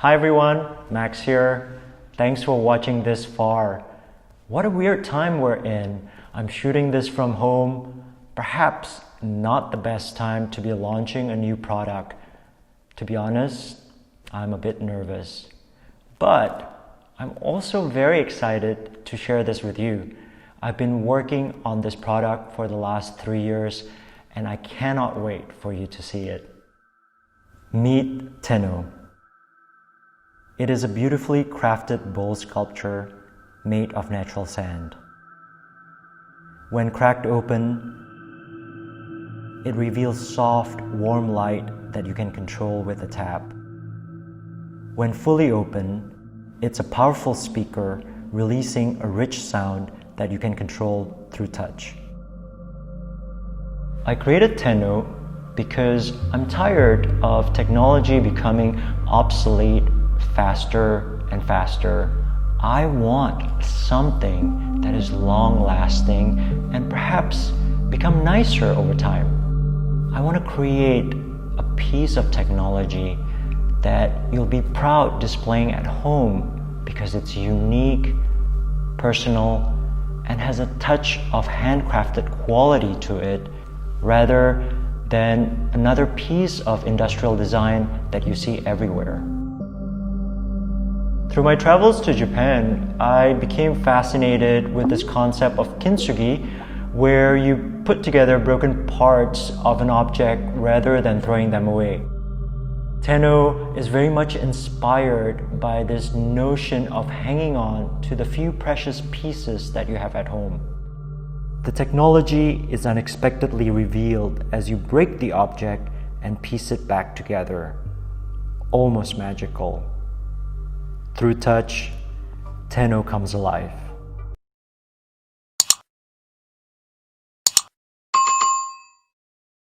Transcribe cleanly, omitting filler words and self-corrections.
Hi everyone, Max here. Thanks for watching this far. What a weird time we're in. I'm shooting this from home. Perhaps not the best time to be launching a new product. To be honest, I'm a bit nervous. But I'm also very excited to share this with you. I've been working on this product for the last 3 years and I cannot wait for you to see it. Meet Teno. It is a beautifully crafted bowl sculpture made of natural sand. When cracked open, it reveals soft, warm light that you can control with a tap. When fully open, it's a powerful speaker releasing a rich sound that you can control through touch. I created Teno because I'm tired of technology becoming obsolete faster and faster. I want something that is long-lasting and perhaps become nicer over time. I want to create a piece of technology that you'll be proud displaying at home because it's unique, personal, and has a touch of handcrafted quality to it rather than another piece of industrial design that you see everywhere. Through my travels to Japan, I became fascinated with this concept of kintsugi, where you put together broken parts of an object rather than throwing them away. Teno is very much inspired by this notion of hanging on to the few precious pieces that you have at home. The technology is unexpectedly revealed as you break the object and piece it back together. Almost magical. Through touch, Teno comes alive.